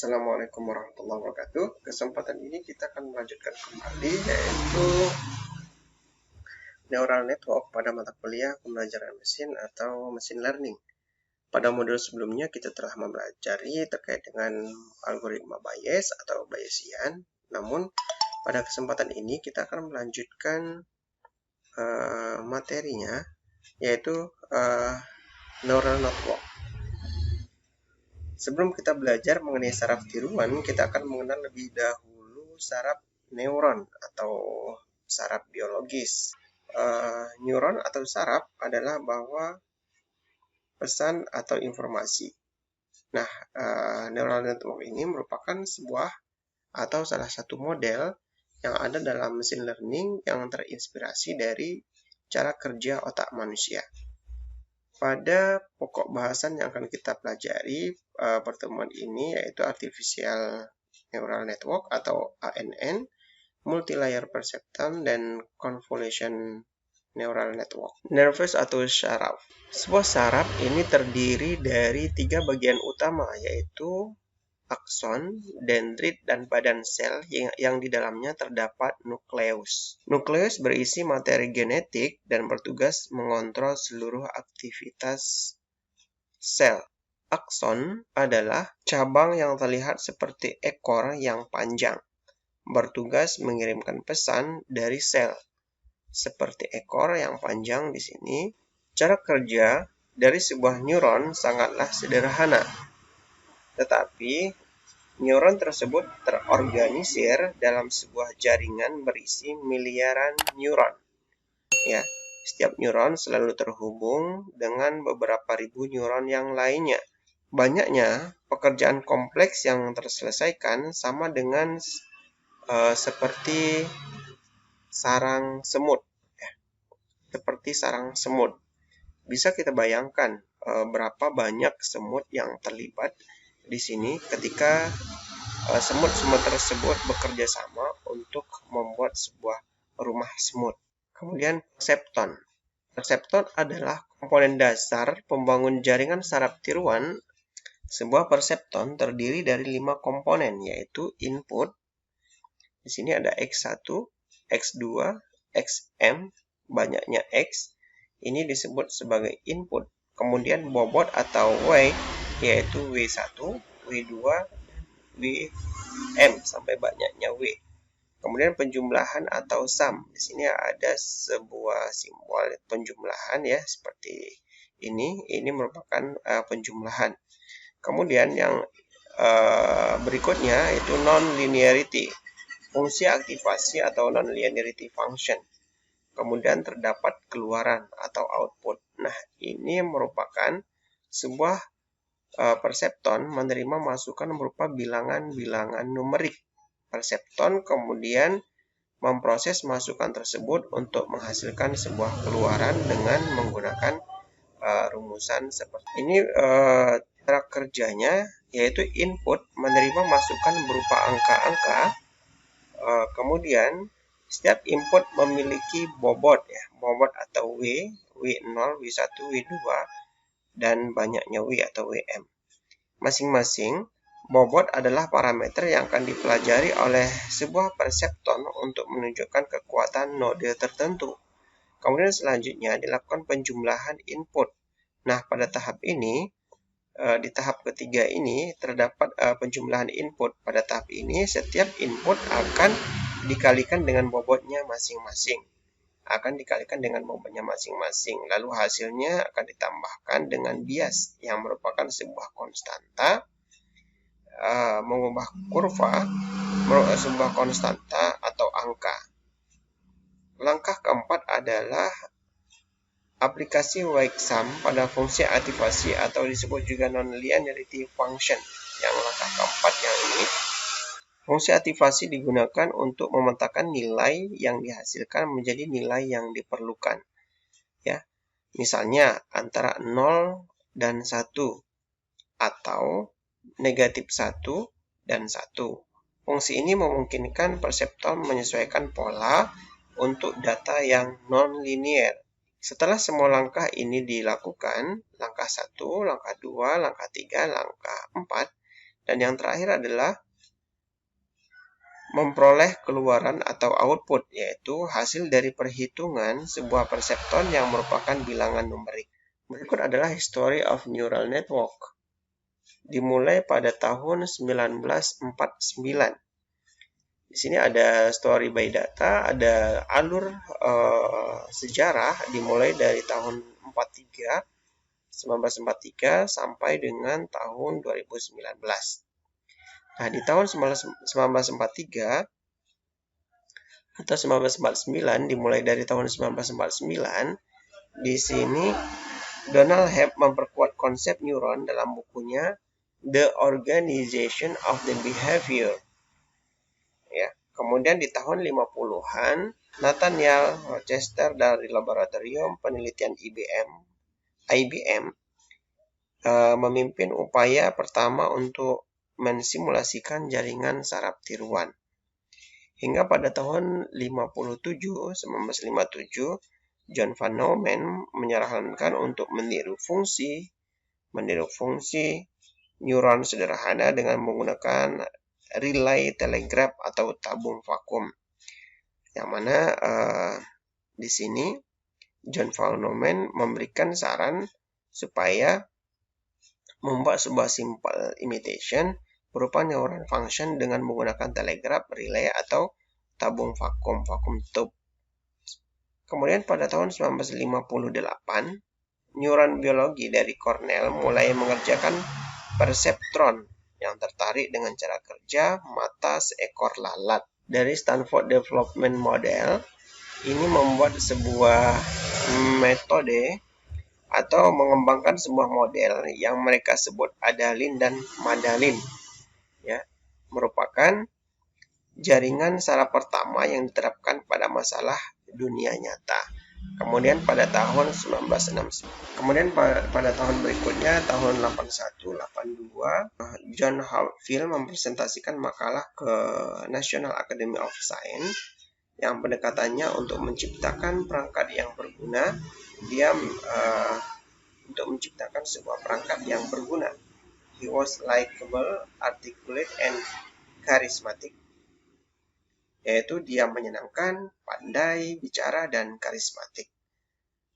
Assalamualaikum warahmatullahi wabarakatuh. Kesempatan ini kita akan melanjutkan kembali yaitu neural network pada mata kuliah pembelajaran mesin atau machine learning. Pada modul sebelumnya kita telah mempelajari terkait dengan algoritma Bayes atau Bayesian. Namun pada kesempatan ini kita akan melanjutkan materinya yaitu neural network. Sebelum kita belajar mengenai saraf tiruan, kita akan mengenal lebih dahulu saraf neuron atau saraf biologis. Neuron atau saraf adalah bahwa pesan atau informasi. Nah, neural network ini merupakan sebuah atau salah satu model yang ada dalam machine learning yang terinspirasi dari cara kerja otak manusia. Pada pokok bahasan yang akan kita pelajari pertemuan ini yaitu Artificial Neural Network atau ANN, Multi-Layer Perceptron, dan Convolution Neural Network. Nervus atau saraf. Sebuah saraf ini terdiri dari 3 bagian utama yaitu akson, dendrit, dan badan sel yang di dalamnya terdapat nukleus. Nukleus berisi materi genetik dan bertugas mengontrol seluruh aktivitas sel. Akson adalah cabang yang terlihat seperti ekor yang panjang, bertugas mengirimkan pesan dari sel. Seperti ekor yang panjang di sini, cara kerja dari sebuah neuron sangatlah sederhana. Tetapi neuron tersebut terorganisir dalam sebuah jaringan berisi miliaran neuron. Ya, setiap neuron selalu terhubung dengan beberapa ribu neuron yang lainnya. Banyaknya pekerjaan kompleks yang terselesaikan sama dengan seperti sarang semut. Ya, seperti sarang semut. Bisa kita bayangkan berapa banyak semut yang terlibat di sini ketika semut-semut tersebut bekerja sama untuk membuat sebuah rumah semut. Kemudian perseptron. Perseptron adalah komponen dasar pembangun jaringan saraf tiruan. Sebuah perseptron terdiri dari 5 komponen yaitu input. Di sini ada X1, X2, Xm, banyaknya X. Ini disebut sebagai input. Kemudian bobot atau weight yaitu W1, W2, Wm sampai banyaknya W. Kemudian penjumlahan atau sum. Di sini ada sebuah simbol penjumlahan ya seperti ini. Ini merupakan penjumlahan. Kemudian yang berikutnya itu non-linearity. Fungsi aktivasi atau non-linearity function. Kemudian terdapat keluaran atau output. Nah, ini merupakan sebuah perseptron menerima masukan berupa bilangan-bilangan numerik. Perseptron kemudian memproses masukan tersebut untuk menghasilkan sebuah keluaran dengan menggunakan rumusan seperti ini. Cara kerjanya yaitu input menerima masukan berupa angka-angka. Kemudian setiap input memiliki bobot ya, bobot atau W, W0, W1, W2 dan banyaknya W atau Wm. Masing-masing bobot adalah parameter yang akan dipelajari oleh sebuah perseptron untuk menunjukkan kekuatan node tertentu. Kemudian selanjutnya dilakukan penjumlahan input. Nah, pada tahap ini, di tahap ketiga ini terdapat penjumlahan input. Pada tahap ini, setiap input akan dikalikan dengan bobotnya masing-masing. Lalu hasilnya akan ditambahkan dengan bias yang merupakan sebuah konstanta, mengubah kurva sebuah konstanta atau angka. Langkah keempat adalah aplikasi weight sum pada fungsi aktivasi atau disebut juga non-linearity function. Yang langkah keempat yang ini, fungsi aktivasi digunakan untuk memetakan nilai yang dihasilkan menjadi nilai yang diperlukan. Ya, misalnya antara 0 dan 1 atau negatif 1 dan 1. Fungsi ini memungkinkan perseptron menyesuaikan pola untuk data yang non-linear. Setelah semua langkah ini dilakukan, langkah 1, langkah 2, langkah 3, langkah 4, Dan yang terakhir adalah memperoleh keluaran atau output, yaitu hasil dari perhitungan sebuah perseptron yang merupakan bilangan numerik. Berikut adalah History of Neural Network. Dimulai pada tahun 1949. Di sini ada story by data, ada alur sejarah dimulai dari tahun 1943 sampai dengan tahun 2019. Nah, di tahun 1943 atau 1949, dimulai dari tahun 1949, di sini Donald Hebb memperkuat konsep neuron dalam bukunya The Organization of the Behavior. Ya. Kemudian di tahun 50-an, Nathaniel Rochester dari Laboratorium Penelitian IBM memimpin upaya pertama untuk mensimulasikan jaringan saraf tiruan. Hingga pada tahun 1957, John Van Neumann menyarankan untuk meniru fungsi neuron sederhana dengan menggunakan relay telegraf atau tabung vakum. Yang mana di sini John Van Neumann memberikan saran supaya membuat sebuah simple imitation berupa neuron function dengan menggunakan telegraf, relay, atau tabung vakum tube. Kemudian pada tahun 1958, neuron biologi dari Cornell mulai mengerjakan perseptron yang tertarik dengan cara kerja mata seekor lalat. Dari Stanford Development Model, ini membuat sebuah metode atau mengembangkan sebuah model yang mereka sebut Adalin dan Madalin, ya, merupakan jaringan saraf pertama yang diterapkan pada masalah dunia nyata. Kemudian pada tahun 1969, kemudian pada tahun berikutnya, tahun 81-82, John Hopfield mempresentasikan makalah ke National Academy of Science yang pendekatannya untuk menciptakan perangkat yang berguna. Dia untuk menciptakan sebuah perangkat yang berguna. He was likable, articulate, and charismatic. Yaitu dia menyenangkan, pandai bicara, dan karismatik.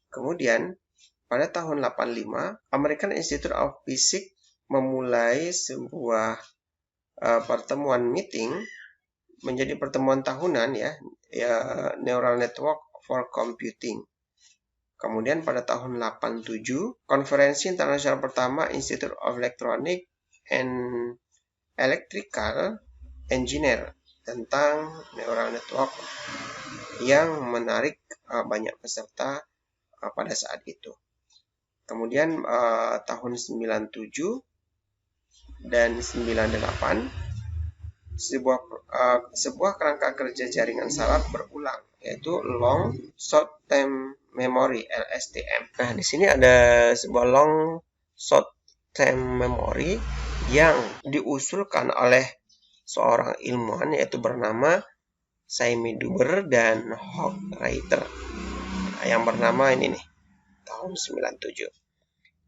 Kemudian, pada tahun 85, American Institute of Physics memulai sebuah pertemuan meeting menjadi pertemuan tahunan, ya, Neural Network for Computing. Kemudian pada tahun 87, konferensi internasional pertama Institute of Electronic and Electrical Engineer tentang neural network yang menarik banyak peserta pada saat itu. Kemudian tahun 97 dan 98, sebuah kerangka kerja jaringan saraf berulang, yaitu Long Short Term Memory (LSTM). Nah, di sini ada sebuah Long Short Term Memory yang diusulkan oleh seorang ilmuwan yaitu bernama Saimi Duber dan Hochreiter. Nah, yang bernama ini nih, tahun 97.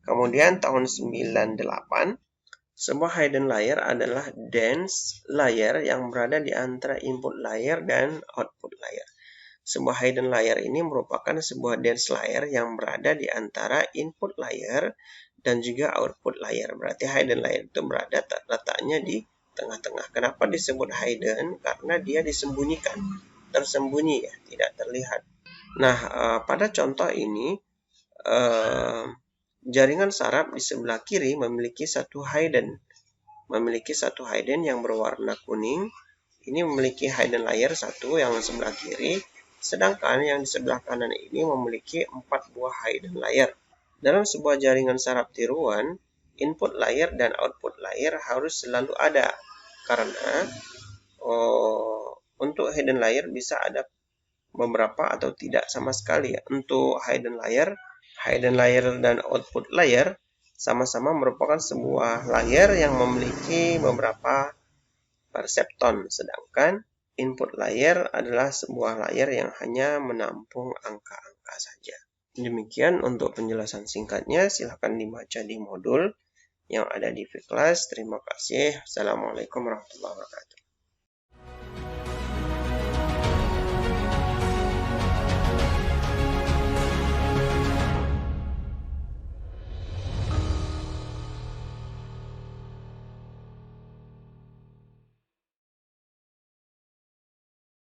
Kemudian tahun 98, sebuah hidden layer adalah dense layer yang berada di antara input layer dan output layer. Sebuah hidden layer ini merupakan sebuah dense layer yang berada di antara input layer dan juga output layer. Berarti hidden layer itu berada letaknya di tengah-tengah. Kenapa disebut hidden? Karena dia disembunyikan, tersembunyi, ya, tidak terlihat. Nah, pada contoh ini, jaringan saraf di sebelah kiri memiliki satu hidden yang berwarna kuning. Ini memiliki hidden layer satu yang sebelah kiri, sedangkan yang di sebelah kanan ini memiliki 4 buah hidden layer. Dalam sebuah jaringan saraf tiruan, input layer dan output layer harus selalu ada, karena untuk hidden layer bisa ada beberapa atau tidak sama sekali. Untuk hidden layer dan output layer sama-sama merupakan sebuah layer yang memiliki beberapa perseptron, sedangkan input layer adalah sebuah layer yang hanya menampung angka-angka saja. Demikian untuk penjelasan singkatnya, silahkan dibaca di modul. yang ada di kelas. Terima kasih. Assalamualaikum warahmatullahi wabarakatuh.